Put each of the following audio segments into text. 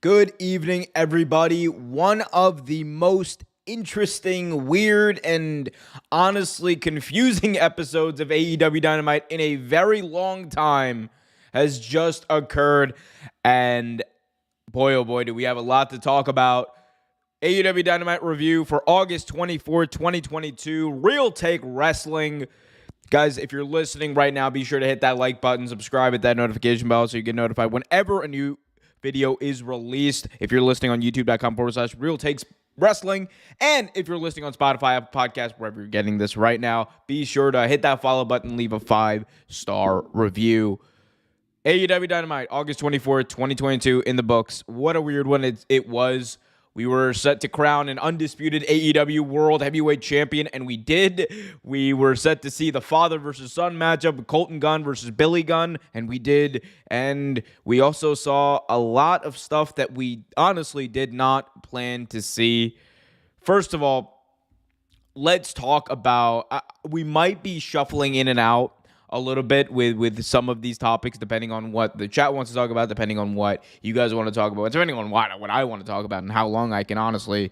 Good evening, everybody. One of the most interesting, weird, and honestly confusing episodes of AEW Dynamite in a very long time has just occurred. And boy, oh boy, do we have a lot to talk about. AEW Dynamite review for August 24th, 2022. Real Take Wrestling. Guys, if you're listening right now, be sure to hit that like button, subscribe, hit that notification bell so you get notified whenever a new video is released. If you're listening on youtube.com/Real Takes Wrestling. And if you're listening on Spotify, Apple Podcasts, wherever you're getting this right now, be sure to hit that follow button, leave a 5-star review. AEW Dynamite, August 24th, 2022 in the books. What a weird one it was. We were set to crown an undisputed AEW World Heavyweight Champion, and we did. We were set to see the father versus son matchup, Colton Gunn versus Billy Gunn, and we did. And we also saw a lot of stuff that we honestly did not plan to see. First of all, let's talk about, we might be shuffling in and out a little bit with some of these topics, depending on what the chat wants to talk about, depending on what you guys want to talk about, depending on what I want to talk about, and how long I can honestly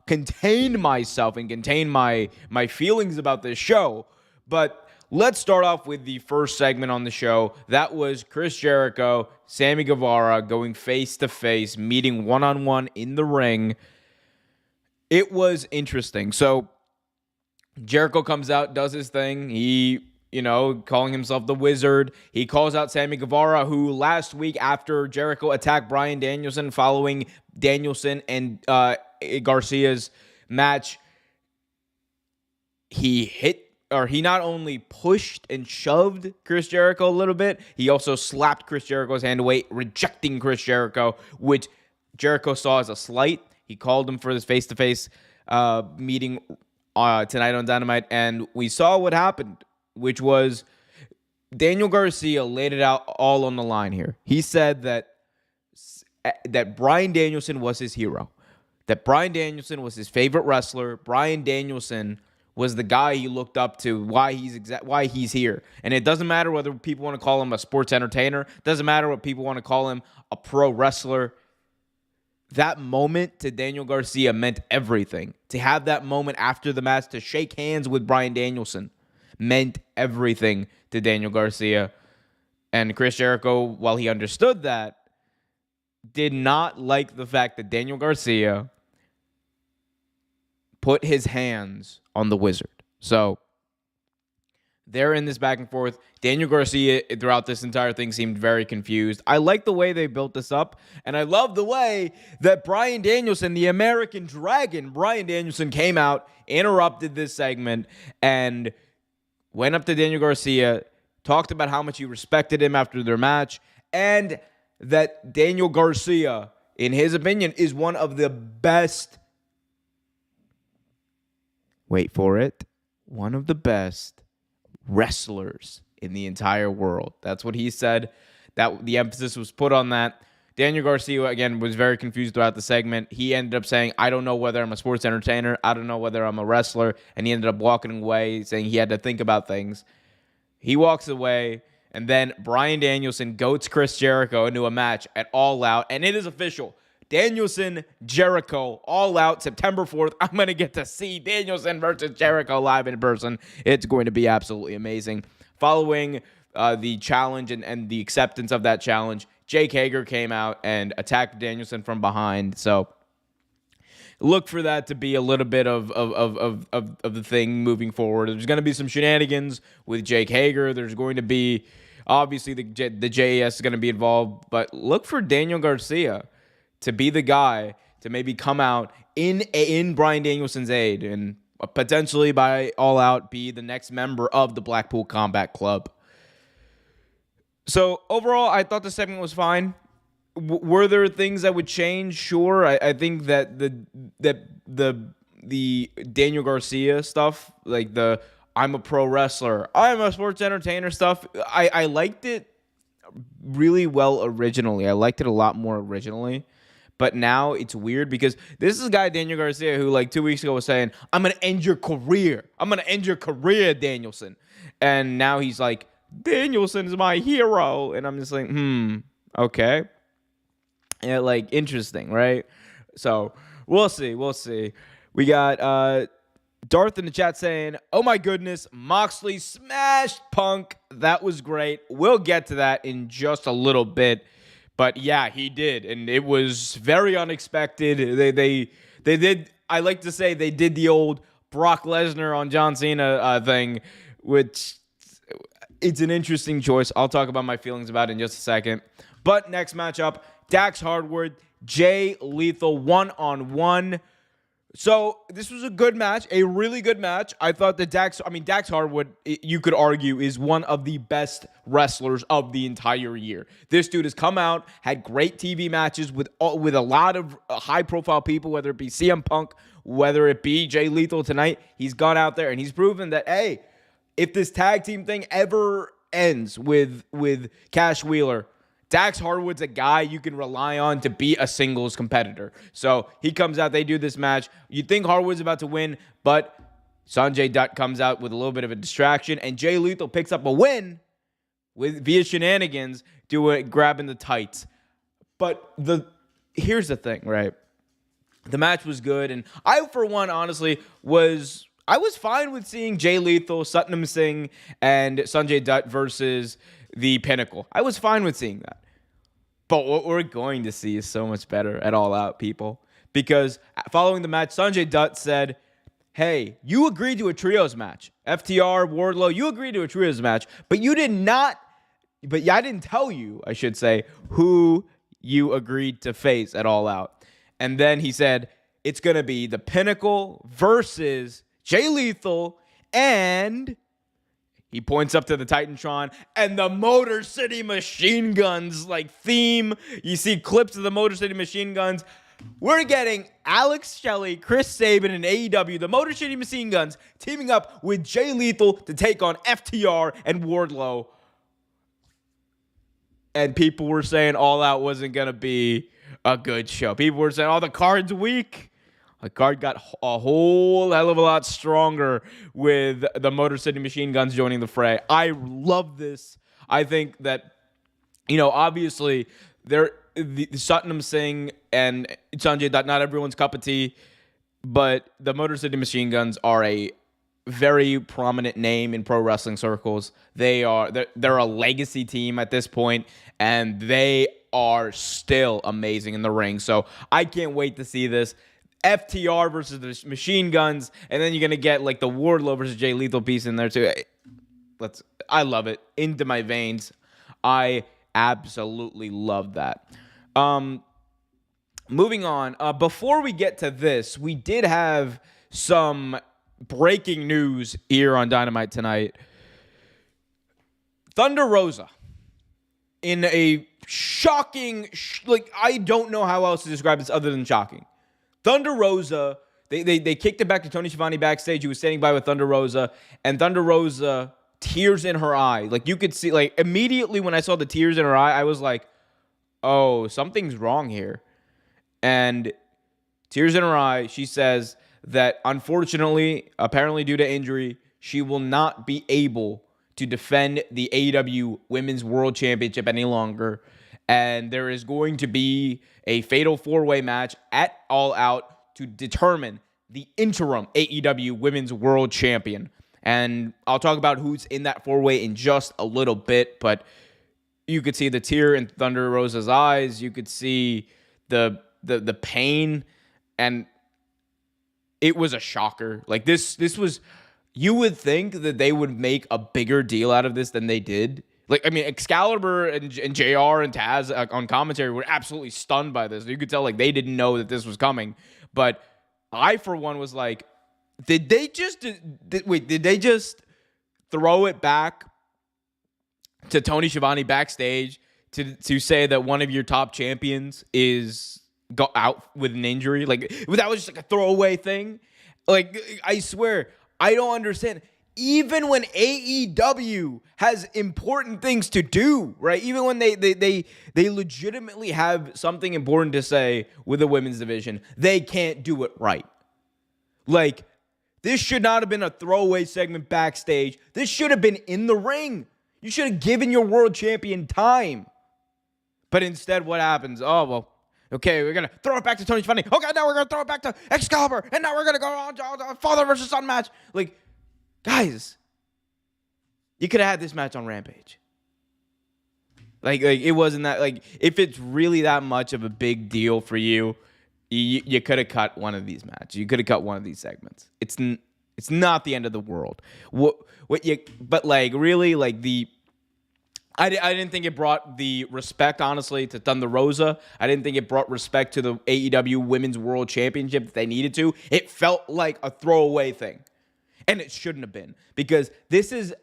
contain myself and contain my feelings about this show. But let's start off with the first segment on the show. That was Chris Jericho, Sammy Guevara going face-to-face, meeting one-on-one in the ring. It was interesting. So Jericho comes out, does his thing. He calling himself the Wizard. He calls out Sammy Guevara, who last week after Jericho attacked Bryan Danielson following Danielson and Garcia's match, he not only pushed and shoved Chris Jericho a little bit, he also slapped Chris Jericho's hand away, rejecting Chris Jericho, which Jericho saw as a slight. He called him for this face-to-face meeting tonight on Dynamite, and we saw what happened, which was Daniel Garcia laid it out all on the line here. He said that Bryan Danielson was his hero, that Bryan Danielson was his favorite wrestler. Bryan Danielson was the guy he looked up to, why he's here. And it doesn't matter whether people want to call him a sports entertainer. It doesn't matter what people want to call him, a pro wrestler. That moment to Daniel Garcia meant everything. To have that moment after the match, to shake hands with Bryan Danielson, meant everything to Daniel Garcia. And Chris Jericho, while he understood that, did not like the fact that Daniel Garcia put his hands on the Wizard. So they're in this back and forth. Daniel Garcia, throughout this entire thing, seemed very confused. I like the way they built this up, and I love the way that Bryan Danielson, the American Dragon, Bryan Danielson came out, interrupted this segment, and went up to Daniel Garcia, talked about how much he respected him after their match, and that Daniel Garcia, in his opinion, is one of the best, wait for it, one of the best wrestlers in the entire world. That's what he said. That the emphasis was put on that. Daniel Garcia, again, was very confused throughout the segment. He ended up saying, I don't know whether I'm a sports entertainer. I don't know whether I'm a wrestler. And he ended up walking away, saying he had to think about things. He walks away, and then Bryan Danielson goats Chris Jericho into a match at All Out. And it is official. Danielson, Jericho, All Out, September 4th. I'm going to get to see Danielson versus Jericho live in person. It's going to be absolutely amazing. Following the challenge and the acceptance of that challenge, Jake Hager came out and attacked Danielson from behind. So look for that to be a little bit of the thing moving forward. There's going to be some shenanigans with Jake Hager. There's going to be, obviously, the JAS is going to be involved. But look for Daniel Garcia to be the guy to maybe come out in Bryan Danielson's aid and potentially by All Out be the next member of the Blackpool Combat Club. So overall, I thought the segment was fine. Were there things that would change? Sure. I think that the Daniel Garcia stuff, like the I'm a pro wrestler, I'm a sports entertainer stuff, I liked it really well originally. I liked it a lot more originally. But now it's weird because this is a guy, Daniel Garcia, who like 2 weeks ago was saying, I'm going to end your career. I'm going to end your career, Danielson. And now he's like, Danielson is my hero. And I'm just like, okay. Yeah, like interesting, right? So we'll see. We'll see. We got Darth in the chat saying, "Oh my goodness, Moxley smashed Punk. That was great." We'll get to that in just a little bit, but yeah, he did, and it was very unexpected. They did. I like to say they did the old Brock Lesnar on John Cena thing, which it's an interesting choice. I'll talk about my feelings about it in just a second. But next matchup, Dax Hardwood, Jay Lethal, 1-on-1. So this was a good match, a really good match. I thought that Dax Hardwood, you could argue, is one of the best wrestlers of the entire year. This dude has come out, had great TV matches with a lot of high-profile people, whether it be CM Punk, whether it be Jay Lethal tonight. He's gone out there and he's proven that, hey, if this tag team thing ever ends with Cash Wheeler, Dax Hardwood's a guy you can rely on to be a singles competitor. So he comes out, they do this match. You think Hardwood's about to win, but Sanjay Dutt comes out with a little bit of a distraction, and Jay Lethal picks up a win via shenanigans, grabbing the tights. But here's the thing, right? The match was good, and I, for one, honestly, was fine with seeing Jay Lethal, Satnam Singh, and Sanjay Dutt versus the Pinnacle. I was fine with seeing that. But what we're going to see is so much better at All Out, people. Because following the match, Sanjay Dutt said, hey, you agreed to a trios match. FTR, Wardlow, you agreed to a trios match. But you did not, I didn't tell you, I should say, who you agreed to face at All Out. And then he said, it's going to be the Pinnacle versus Jay Lethal, and he points up to the Titantron and the Motor City Machine Guns theme. You see clips of the Motor City Machine Guns. We're getting Alex Shelley, Chris Sabin, and AEW, the Motor City Machine Guns, teaming up with Jay Lethal to take on FTR and Wardlow. And people were saying All Out wasn't going to be a good show. People were saying, the card's weak. The card got a whole hell of a lot stronger with the Motor City Machine Guns joining the fray. I love this. I think that, obviously, the Satnam Singh and Sanjay Dutt, not everyone's cup of tea, but the Motor City Machine Guns are a very prominent name in pro wrestling circles. They're a legacy team at this point, and they are still amazing in the ring. So I can't wait to see this. FTR versus the Machine Guns, and then you're going to get the Wardlow versus Jay Lethal piece in there too. I love it. Into my veins. I absolutely love that. Moving on. Before we get to this, we did have some breaking news here on Dynamite tonight. Thunder Rosa, in a shocking, I don't know how else to describe this other than shocking. Thunder Rosa, they kicked it back to Tony Schiavone backstage. He was standing by with Thunder Rosa, and Thunder Rosa, tears in her eye. You could see, immediately when I saw the tears in her eye, I was like, oh, something's wrong here. And tears in her eye, she says that unfortunately, apparently due to injury, she will not be able to defend the AEW Women's World Championship any longer. And there is going to be a fatal four-way match at All Out to determine the interim AEW Women's World Champion. And I'll talk about who's in that four-way in just a little bit, but you could see the tear in Thunder Rosa's eyes. You could see the pain, and it was a shocker. This was, you would think that they would make a bigger deal out of this than they did. Excalibur and JR and Taz on commentary were absolutely stunned by this. You could tell they didn't know that this was coming. But I, for one, was like, did they just throw it back to Tony Schiavone backstage to say that one of your top champions is out with an injury? That was just a throwaway thing. I swear, I don't understand. Even when AEW has important things to do, right? Even when they legitimately have something important to say with the women's division, they can't do it right. This should not have been a throwaway segment backstage. This should have been in the ring. You should have given your world champion time. But instead, what happens? Oh, well, Okay, we're going to throw it back to Tony Schiavone. Okay, now we're going to throw it back to Excalibur. And now we're going to go on to a father versus son match. Like, guys, you could have had this match on Rampage. Like it wasn't that, like, if it's really that much of a big deal for you, you could have cut one of these matches. You could have cut one of these segments. It's not the end of the world. But like, really, like, I didn't think it brought the respect, honestly, to Thunder Rosa. I didn't think it brought respect to the AEW Women's World Championship that they needed to. It felt like a throwaway thing. And it shouldn't have been, because this is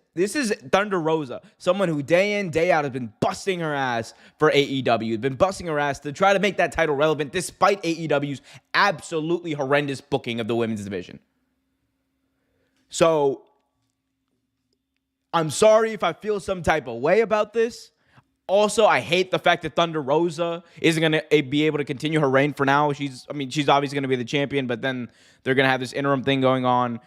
Thunder Rosa, someone who day in, day out has been busting her ass for AEW, been busting her ass to try to make that title relevant despite AEW's absolutely horrendous booking of the women's division. So, I'm sorry if I feel some type of way about this. Also, I hate the fact that Thunder Rosa isn't going to be able to continue her reign for now. She's obviously going to be the champion, but then they're going to have this interim thing going on.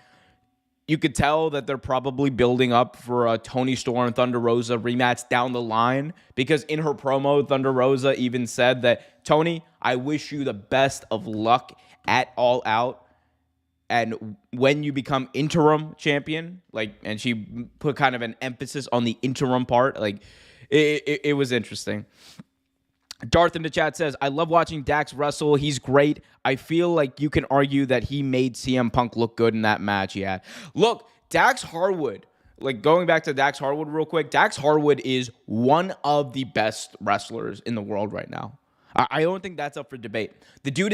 You could tell that they're probably building up for a Toni Storm Thunder Rosa rematch down the line, because in her promo, Thunder Rosa even said that, Tony, I wish you the best of luck at All Out. And when you become interim champion, like, and she put kind of an emphasis on the interim part, like, it was interesting. Darth in the chat says, I love watching Dax wrestle. He's great. I feel like you can argue that he made CM Punk look good in that match he had. Look, Dax Harwood, like, going back to Dax Harwood real quick, Dax Harwood is one of the best wrestlers in the world right now. I don't think that's up for debate. The dude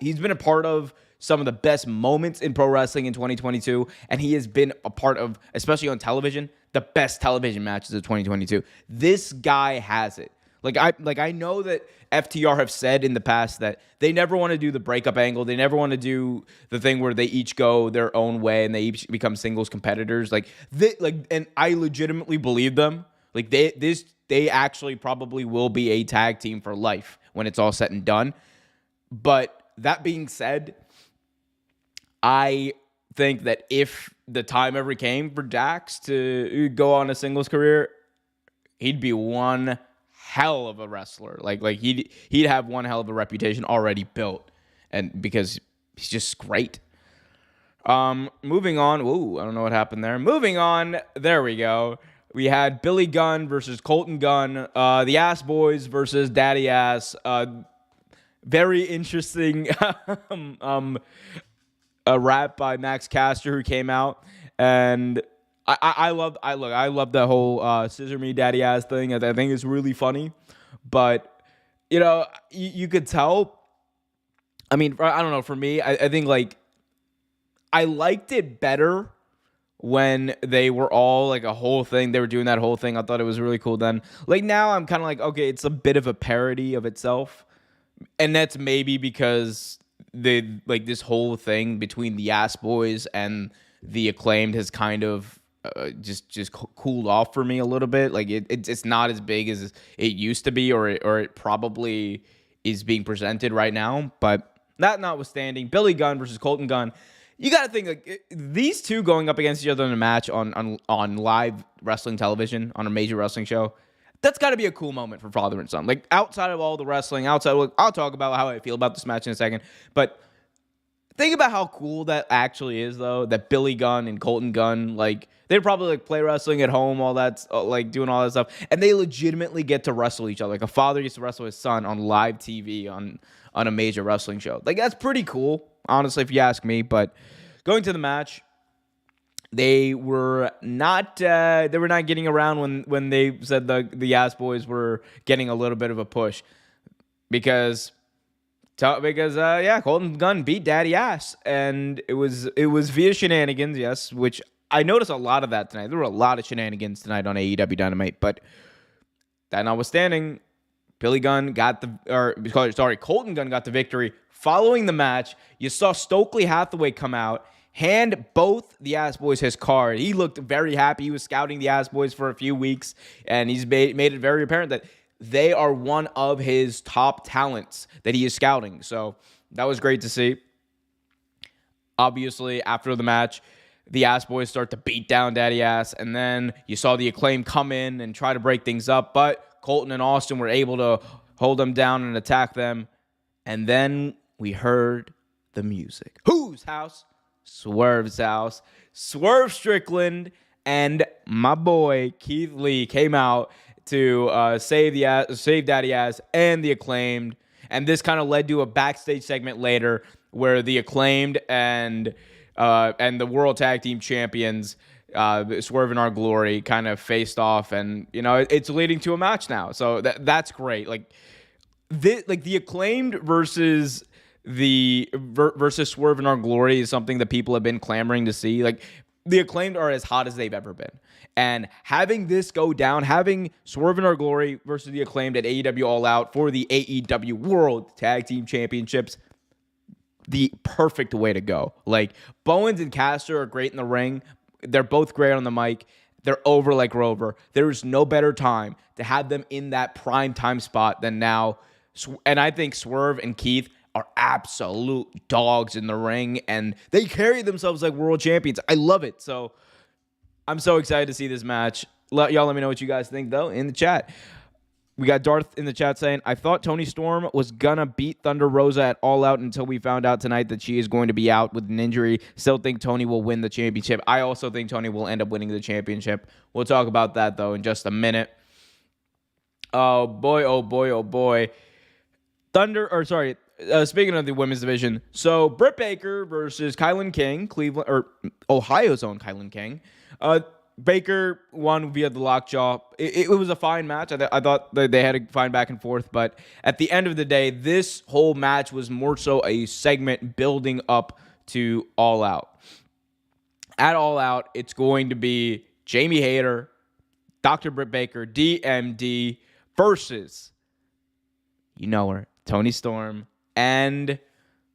he's been a part of some of the best moments in pro wrestling in 2022, and he has been a part of, especially on television, the best television matches of 2022. This guy has it. I know that FTR have said in the past that they never want to do the breakup angle. They never want to do the thing where they each go their own way and they each become singles competitors. And I legitimately believe them. Like, they actually probably will be a tag team for life when it's all said and done. But that being said, I think that if the time ever came for Dax to go on a singles career, he'd be one hell of a wrestler. Like he'd have one hell of a reputation already built, and because he's just great. Moving on. Ooh, I don't know what happened there. Moving on. There we go. We had Billy Gunn versus Colton Gunn. The Ass Boys versus Daddy Ass. Very interesting. A rap by Max Caster who came out, and I love the whole Scissor Me Daddy Ass thing. I think it's really funny, but you could tell. I mean, I don't know. For me, I think, like, I liked it better when they were all like a whole thing. They were doing that whole thing. I thought it was really cool then. Like, now I'm kind of like, okay, it's a bit of a parody of itself, and that's maybe because this whole thing between the Ass Boys and the Acclaimed has kind of just cooled off for me a little bit. Like, it's not as big as it used to be, or it probably is being presented right now. But that notwithstanding, Billy Gunn versus Colton Gunn, you got to think, like, these two going up against each other in a match on live wrestling television, on a major wrestling show, that's got to be a cool moment for father and son. Like, outside of all the wrestling, I'll talk about how I feel about this match in a second, but think about how cool that actually is, though, that Billy Gunn and Colton Gunn, like, they probably, like, play wrestling at home, all that, like, doing all that stuff, and they legitimately get to wrestle each other. Like, a father gets to wrestle his son on live TV on a major wrestling show. Like, that's pretty cool, honestly, if you ask me. But going to the match, they were not getting around when they said the Ass Boys were getting a little bit of a push, because Colton Gunn beat Daddy Ass, and it was via shenanigans, yes, which I noticed a lot of that tonight. There were a lot of shenanigans tonight on AEW Dynamite, but that notwithstanding, Colton Gunn got the victory. Following the match, you saw Stokely Hathaway come out, hand both the Ass Boys his card. He looked very happy. He was scouting the Ass Boys for a few weeks, and he's made it very apparent that they are one of his top talents that he is scouting. So that was great to see. Obviously, after the match, the Ass Boys start to beat down Daddy Ass, and then you saw the Acclaim come in and try to break things up, but Colton and Austin were able to hold them down and attack them. And then we heard the music. Whose house? Swerve's house. Swerve Strickland and my boy Keith Lee came out to save Daddy Ass and the Acclaimed. And this kind of led to a backstage segment later where the Acclaimed and the World Tag Team Champions, Swerve and Our Glory, kind of faced off, and it's leading to a match now. So that's great. Like the Acclaimed versus Swerve and Our Glory is something that people have been clamoring to see. Like the Acclaimed are as hot as they've ever been. And having this go down, having Swerve and Our Glory versus the Acclaimed at AEW All Out for the AEW World Tag Team Championships, the perfect way to go. Like, Bowens and Caster are great in the ring. They're both great on the mic. They're over like Rover. There is no better time to have them in that prime time spot than now. And I think Swerve and Keith are absolute dogs in the ring, and they carry themselves like world champions. I love it. So I'm so excited to see this match. Y'all let me know what you guys think, though, in the chat. We got Darth in the chat saying, I thought Toni Storm was going to beat Thunder Rosa at All Out until we found out tonight that she is going to be out with an injury. Still think Toni will win the championship. I also think Toni will end up winning the championship. We'll talk about that, though, in just a minute. Oh, boy, oh, boy, oh, boy. Speaking of the women's division, so Britt Baker versus Kylan King, Ohio's own Kylan King. Baker won via the lockjaw. It was a fine match. I thought they had a fine back and forth, but at the end of the day, this whole match was more so a segment building up to All Out. At All Out, it's going to be Jamie Hayter, Dr. Britt Baker, DMD versus, Toni Storm, and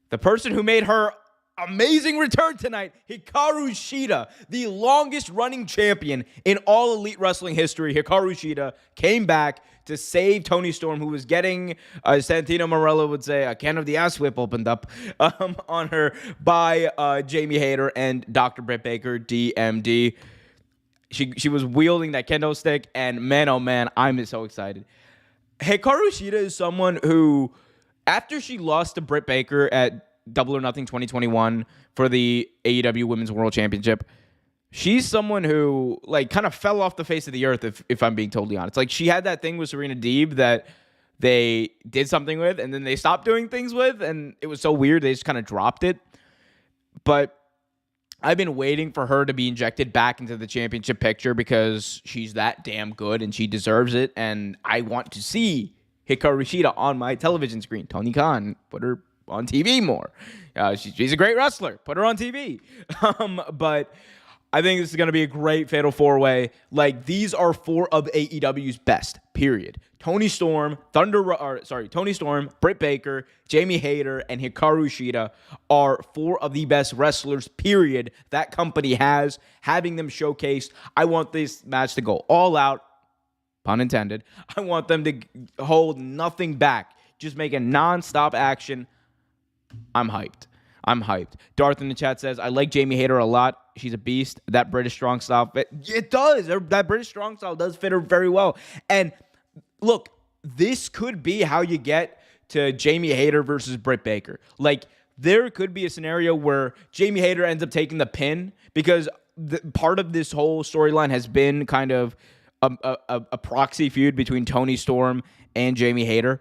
the person who made her amazing return tonight, Hikaru Shida, the longest running champion in all Elite Wrestling history. Hikaru Shida came back to save Toni Storm, who was getting, Santino Marella would say, a can of the ass whip opened up on her by Jamie Hayter and Dr. Britt Baker, DMD. She was wielding that kendo stick, and man, oh man, I'm so excited. Hikaru Shida is someone who, after she lost to Britt Baker at Double or Nothing 2021 for the AEW Women's World Championship, she's someone who kind of fell off the face of the earth, if I'm being totally honest. Like, she had that thing with Serena Deeb that they did something with, and then they stopped doing things with, and it was so weird, they just kind of dropped it. But I've been waiting for her to be injected back into the championship picture because she's that damn good, and she deserves it, and I want to see Hikaru Shida on my television screen. Tony Khan, put her on TV more. She's a great wrestler. Put her on TV. But I think this is going to be a great fatal four-way. Like, these are four of AEW's best, period. Toni Storm, Britt Baker, Jamie Hayter, and Hikaru Shida are four of the best wrestlers, period, that company has. Having them showcased, I want this match to go all out, pun intended. I want them to hold nothing back. Just make a non-stop action. I'm hyped. Darth in the chat says, I like Jamie Hayter a lot. She's a beast. That British strong style fit. It does. That British strong style does fit her very well. And look, this could be how you get to Jamie Hayter versus Britt Baker. Like, there could be a scenario where Jamie Hayter ends up taking the pin because part of this whole storyline has been kind of a proxy feud between Toni Storm and Jamie Hayter.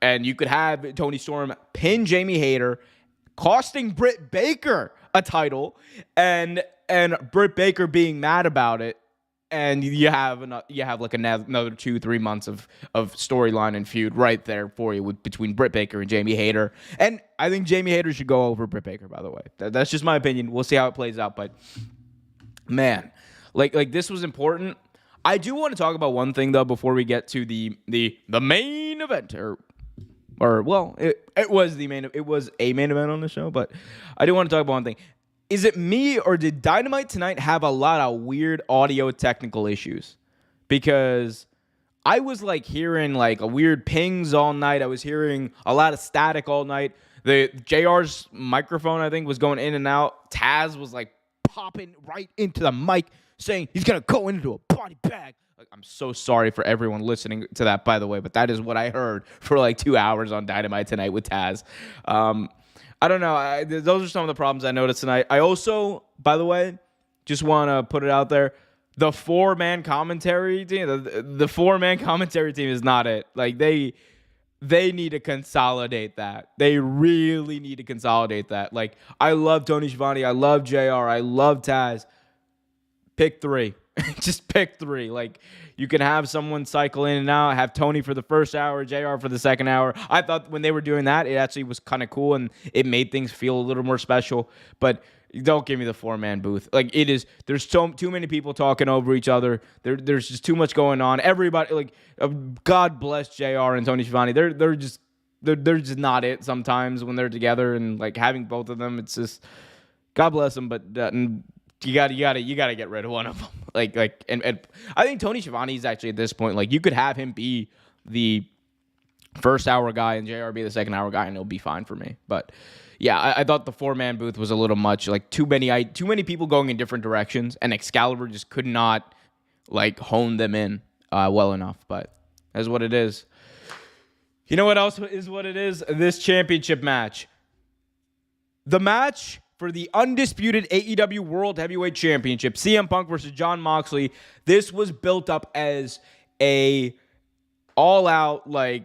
And you could have Toni Storm pin Jamie Hayter, costing Britt Baker a title, and Britt Baker being mad about it, and you have another 2-3 months of storyline and feud right there for you between Britt Baker and Jamie Hayter. And I think Jamie Hayter should go over Britt Baker, by the way. That's just my opinion. We'll see how it plays out, but man, like this was important. I do want to talk about one thing though before we get to the main event, it was a main event on the show, but I do want to talk about one thing. Is it me, or did Dynamite tonight have a lot of weird audio technical issues? Because I was hearing a weird pings all night. I was hearing a lot of static all night. The JR's microphone, I think, was going in and out. Taz was popping right into the mic saying he's going to go into a body bag. Like, I'm so sorry for everyone listening to that, by the way, but that is what I heard for like 2 hours on Dynamite tonight with Taz. I don't know. Those are some of the problems I noticed tonight. I also, by the way, just want to put it out there. The four-man commentary team, the four-man commentary team is not it. Like, they need to consolidate that. They really need to consolidate that. Like, I love Tony Schiavone. I love JR. I love Taz. Pick three. Just pick three. Like, you can have someone cycle in and out, have Tony for the first hour, JR for the second hour. I thought when they were doing that, it actually was kind of cool, and it made things feel a little more special. But don't give me the four-man booth. Like, it is, there's too many people talking over each other. There's just too much going on. Everybody, like, God bless JR and Tony Schiavone. They're just not it sometimes when they're together, and like having both of them, it's just God bless them. But you gotta get rid of one of them. And I think Tony Schiavone is actually at this point, like, you could have him be the first hour guy and JR be the second hour guy, and it'll be fine for me. But yeah, I thought the four-man booth was a little much. Like, too many people going in different directions, and Excalibur just could not like hone them in well enough. But that's what it is. You know what else is what it is? This championship match. The match for the undisputed AEW World Heavyweight Championship, CM Punk versus Jon Moxley. This was built up as a all-out, like,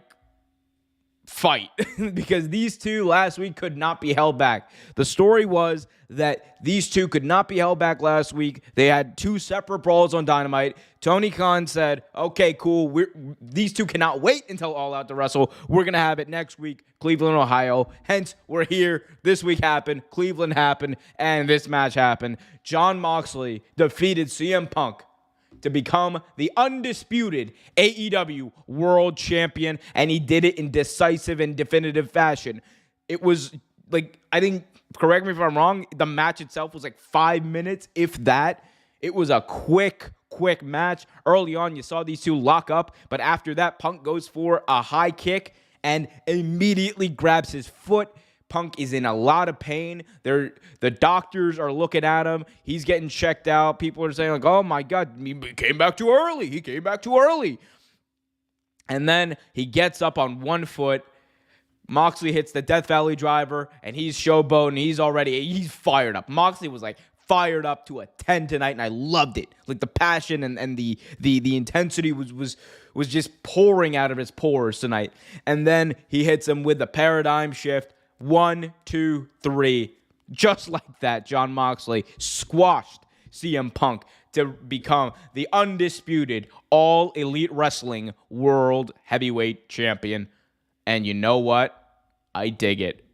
fight because these two last week could not be held back. The story was that these two could not be held back last week. They had two separate brawls on Dynamite. Tony Khan said, okay, cool. These two cannot wait until All Out to wrestle. We're going to have it next week, Cleveland, Ohio. Hence, we're here. This week happened. Cleveland happened. And this match happened. Jon Moxley defeated CM Punk to become the undisputed AEW World Champion, and he did it in decisive and definitive fashion. It was, like, I think, correct me if I'm wrong, the match itself was like 5 minutes, if that. It was a quick match. Early on, you saw these two lock up, but after that, Punk goes for a high kick and immediately grabs his foot. Punk is in a lot of pain. The doctors are looking at him. He's getting checked out. People are saying, like, oh my God, he came back too early. He came back too early. And then he gets up on one foot. Moxley hits the Death Valley driver, and he's showboating. He's fired up. Moxley was like fired up to a 10 tonight, and I loved it. Like, the passion and the intensity was just pouring out of his pores tonight. And then he hits him with the paradigm shift. 1, 2, 3. Just like that, Jon Moxley squashed CM Punk to become the undisputed All Elite Wrestling World Heavyweight Champion. And you know what? I dig it.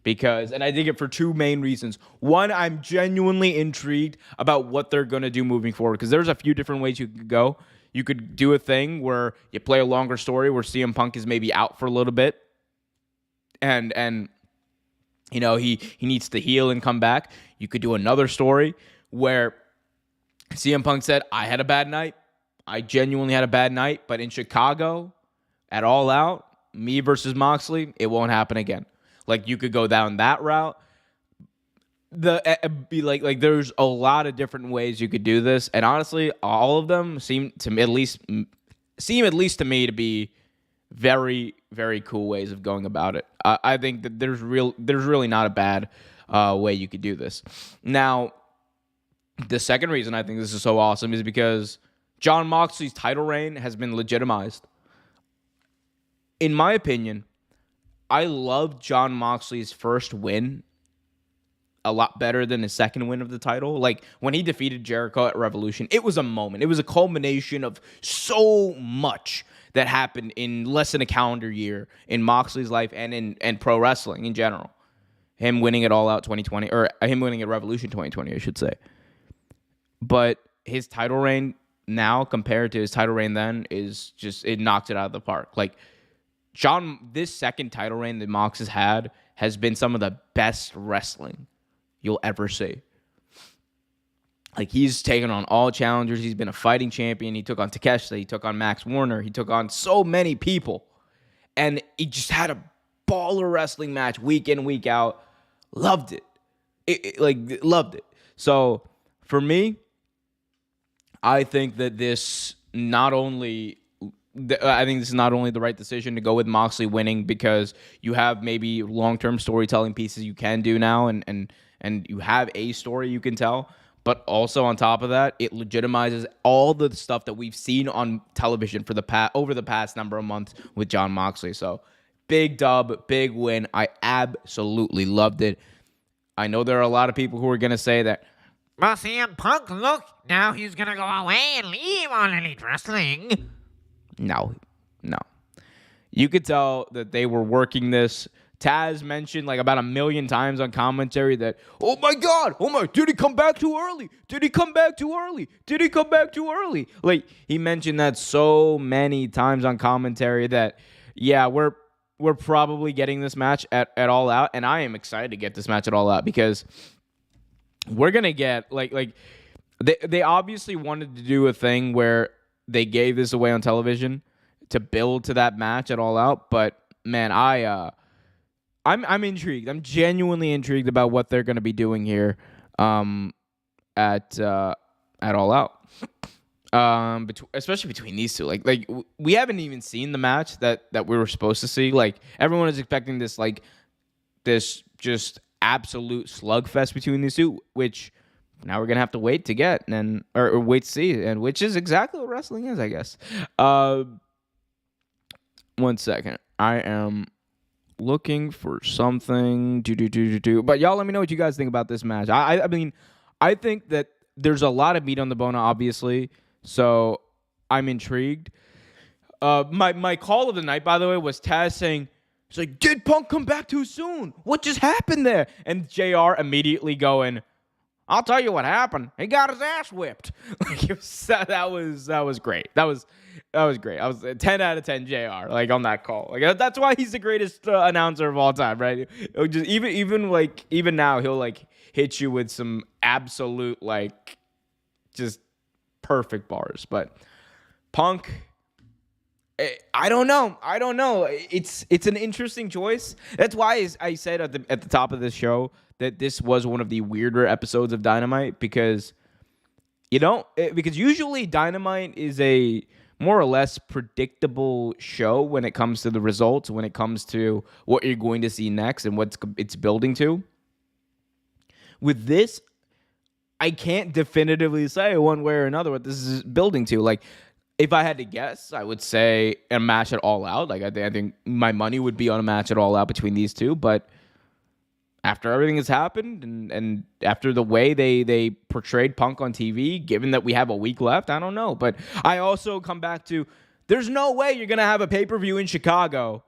And I dig it for two main reasons. One, I'm genuinely intrigued about what they're going to do moving forward, because there's a few different ways you could go. You could do a thing where you play a longer story where CM Punk is maybe out for a little bit. And you know, he needs to heal and come back. You could do another story where CM Punk said, I had a bad night. I genuinely had a bad night. But in Chicago, at All Out, me versus Moxley, it won't happen again. Like, you could go down that route. There's a lot of different ways you could do this. And honestly, all of them seem at least to me to be very, very cool ways of going about it. I think that there's really not a bad way you could do this. Now, the second reason I think this is so awesome is because Jon Moxley's title reign has been legitimized. In my opinion, I loved Jon Moxley's first win a lot better than his second win of the title. Like, when he defeated Jericho at Revolution, it was a moment. It was a culmination of so much that happened in less than a calendar year in Moxley's life and in pro wrestling in general. Him winning it All Out 2020, or him winning at Revolution 2020, I should say. But his title reign now compared to his title reign then is just, it knocked it out of the park. Like, this second title reign that Mox has had has been some of the best wrestling you'll ever see. Like, he's taken on all challengers. He's been a fighting champion. He took on Takeshita. He took on Max Warner. He took on so many people. And he just had a baller wrestling match week in, week out. Loved it. Loved it. So For me, I think that this not only I think this is not only the right decision to go with Moxley winning because you have maybe long-term storytelling pieces you can do now and you have a story you can tell, but also on top of that, it legitimizes all the stuff that we've seen on television for over the past number of months with Jon Moxley. So, big dub, big win. I absolutely loved it. I know there are a lot of people who are going to say that, well, CM Punk, look, now he's gonna go away and leave on Elite Wrestling. No. You could tell that they were working this. Taz mentioned like about 1 million times on commentary that, oh my God, did he come back too early? Like, he mentioned that so many times on commentary that, yeah, we're probably getting this match at All Out, and I am excited to get this match at All Out because we're going to get, like they obviously wanted to do a thing where they gave this away on television to build to that match at All Out, but man, I'm intrigued. I'm genuinely intrigued about what they're going to be doing here at All Out. Especially between these two. Like we haven't even seen the match that we were supposed to see. Like, everyone is expecting this just absolute slugfest between these two, which now we're gonna have to wait to get or wait to see, and which is exactly what wrestling is, I guess. 1 second, I am looking for something. But y'all, let me know what you guys think about this match. I mean, I think that there's a lot of meat on the bone, obviously, so I'm intrigued. My call of the night, by the way, was Taz saying, he's like, did Punk come back too soon? What just happened there? And JR immediately going, I'll tell you what happened. He got his ass whipped. That was great. That was great. I was 10 out of 10 JR, like, on that call. Like, that's why he's the greatest announcer of all time, right? Just even now, he'll like hit you with some absolute, like, just perfect bars. But Punk, I don't know. It's an interesting choice. That's why I said at the top of this show that this was one of the weirder episodes of Dynamite because usually Dynamite is a more or less predictable show when it comes to the results, when it comes to what you're going to see next and what it's building to. With this, I can't definitively say one way or another what this is building to. Like, if I had to guess, I would say a match at All Out. Like, I think my money would be on a match at All Out between these two. But after everything has happened and after the way they portrayed Punk on TV, given that we have a week left, I don't know. But I also come back to, there's no way you're going to have a pay-per-view in Chicago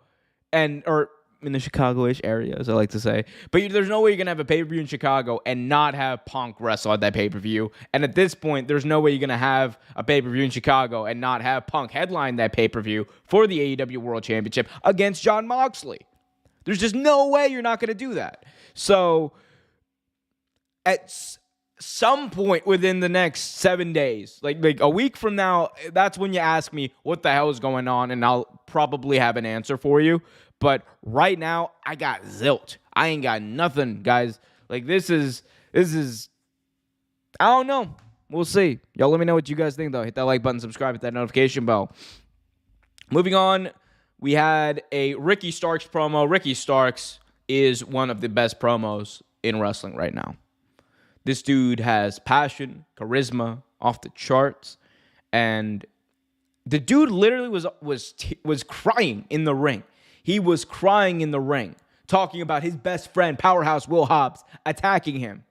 or in the Chicago-ish area, as I like to say. But there's no way you're going to have a pay-per-view in Chicago and not have Punk wrestle at that pay-per-view. And at this point, there's no way you're going to have a pay-per-view in Chicago and not have Punk headline that pay-per-view for the AEW World Championship against Jon Moxley. There's just no way you're not going to do that. So, at some point within the next 7 days, like a week from now, that's when you ask me what the hell is going on, and I'll probably have an answer for you. But right now, I got zilch. I ain't got nothing, guys. Like, this is, I don't know. We'll see. Y'all let me know what you guys think, though. Hit that like button, subscribe, hit that notification bell. Moving on, we had a Ricky Starks promo. Ricky Starks is one of the best promos in wrestling right now. This dude has passion, charisma, off the charts, and the dude literally was crying in the ring. He was crying in the ring, talking about his best friend, Powerhouse Will Hobbs, attacking him,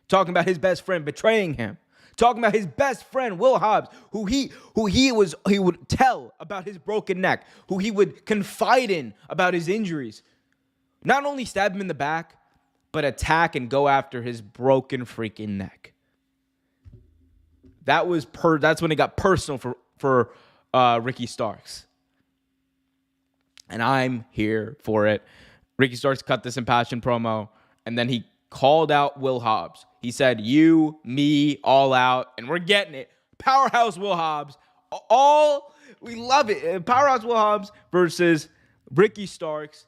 talking about his best friend betraying him, talking about his best friend Will Hobbs, who he would tell about his broken neck, who he would confide in about his injuries. Not only stab him in the back, but attack and go after his broken freaking neck. That's when it got personal for Ricky Starks. And I'm here for it. Ricky Starks cut this impassioned promo, and then he called out Will Hobbs. He said, you, me, all out, and we're getting it. Powerhouse Will Hobbs. We love it. Powerhouse Will Hobbs versus Ricky Starks.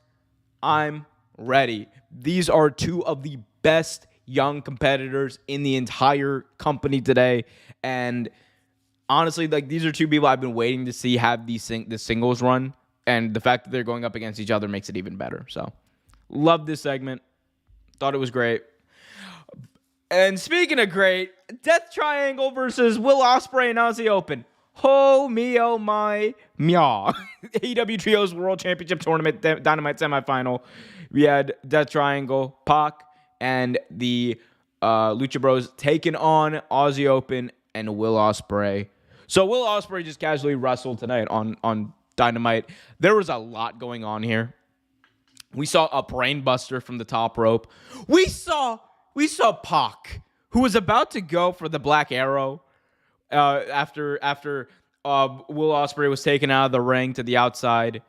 I'm ready. These are two of the best young competitors in the entire company today. And honestly, like, these are two people I've been waiting to see have the singles run. And the fact that they're going up against each other makes it even better. So, love this segment. Thought it was great. And speaking of great, Death Triangle versus Will Ospreay and Aussie Open. Oh me, oh my, meow. AEW Trios World Championship Tournament Dynamite semifinal. We had Death Triangle, Pac, and the Lucha Bros taking on Aussie Open and Will Ospreay. So Will Ospreay just casually wrestled tonight on Dynamite. There was a lot going on here. We saw a brainbuster from the top rope. We saw Pac, who was about to go for the Black Arrow after Will Ospreay was taken out of the ring to the outside,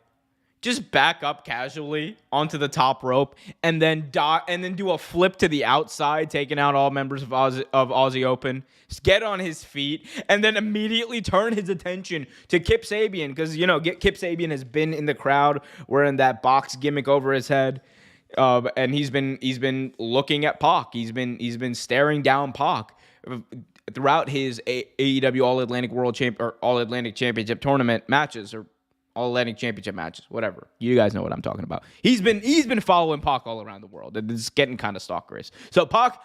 just back up casually onto the top rope and then do a flip to the outside, taking out all members of Aussie Open. Just get on his feet and then immediately turn his attention to Kip Sabian, because Kip Sabian has been in the crowd wearing that box gimmick over his head. And he's been looking at Pac. He's been staring down Pac throughout his AEW All Atlantic Championship tournament matches, or All Atlantic Championship matches, whatever. You guys know what I'm talking about. He's been following Pac all around the world, and it's getting kind of stalkerish. So Pac,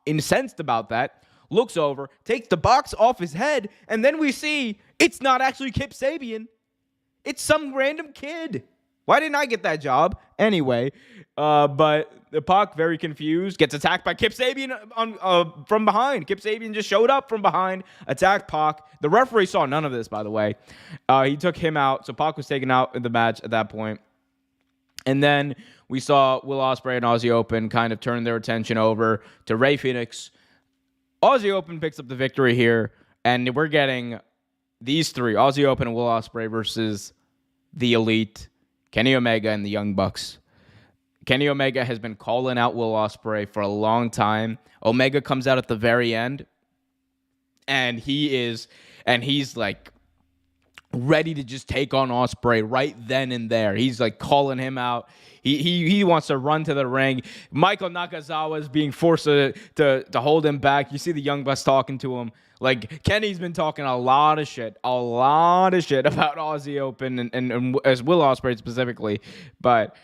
incensed about that, looks over, takes the box off his head, and then we see it's not actually Kip Sabian. It's some random kid. Why didn't I get that job? Anyway, but the Pac, very confused, gets attacked by Kip Sabian from behind. Kip Sabian just showed up from behind, attacked Pac. The referee saw none of this, by the way. He took him out, so Pac was taken out in the match at that point. And then we saw Will Ospreay and Aussie Open kind of turn their attention over to Rey Fenix. Aussie Open picks up the victory here, and we're getting these three, Aussie Open and Will Ospreay versus the Elite, Kenny Omega and the Young Bucks. Kenny Omega has been calling out Will Ospreay for a long time. Omega comes out at the very end, and he's like ready to just take on Ospreay right then and there. He's like calling him out. He wants to run to the ring. Michael Nakazawa is being forced to hold him back. You see the Young Bucks talking to him. Like, Kenny's been talking a lot of shit about Aussie Open and as Will Ospreay specifically. But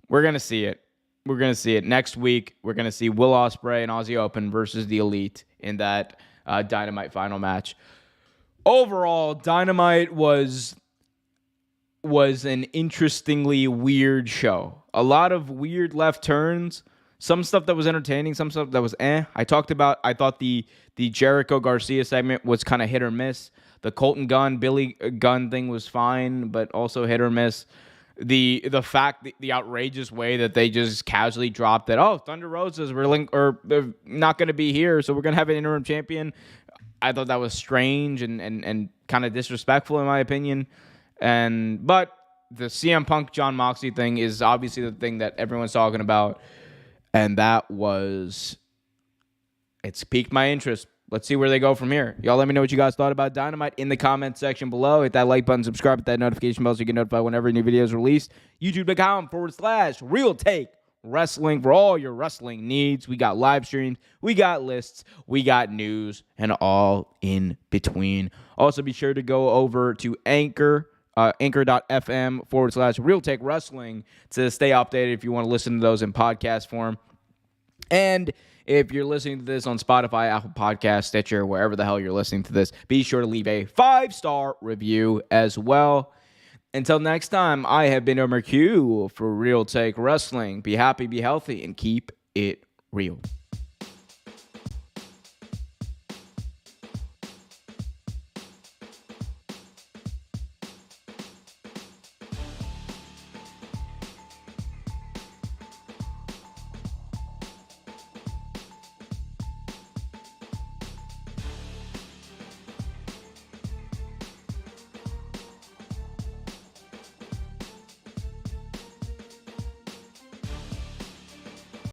we're going to see it. We're going to see it. Next week, we're going to see Will Ospreay and Aussie Open versus the Elite in that Dynamite final match. Overall, Dynamite was an interestingly weird show. A lot of weird left turns. Some stuff that was entertaining, some stuff that was I thought the Jericho Garcia segment was kind of hit or miss. The Colton Gunn, Billy Gunn thing was fine, but also hit or miss. The outrageous way that they just casually dropped that, Thunder Rosa's they're not going to be here, so we're going to have an interim champion. I thought that was strange and kind of disrespectful in my opinion. But the CM Punk John Moxley thing is obviously the thing that everyone's talking about, and it's piqued my interest. Let's see where they go from here. Y'all let me know what you guys thought about Dynamite in the comment section below. Hit that like button, subscribe, hit that notification bell so you get notified whenever a new video is released. YouTube.com/Real Take Wrestling for all your wrestling needs. We got live streams, we got lists, we got news, and all in between. Also, be sure to go over to anchor.fm/Real Take Wrestling to stay updated if you want to listen to those in podcast form. And if you're listening to this on Spotify, Apple Podcasts, Stitcher, wherever the hell you're listening to this, be sure to leave a 5-star review as well. Until next time, I have been Omar Q for Real Take Wrestling. Be happy, be healthy, and keep it real.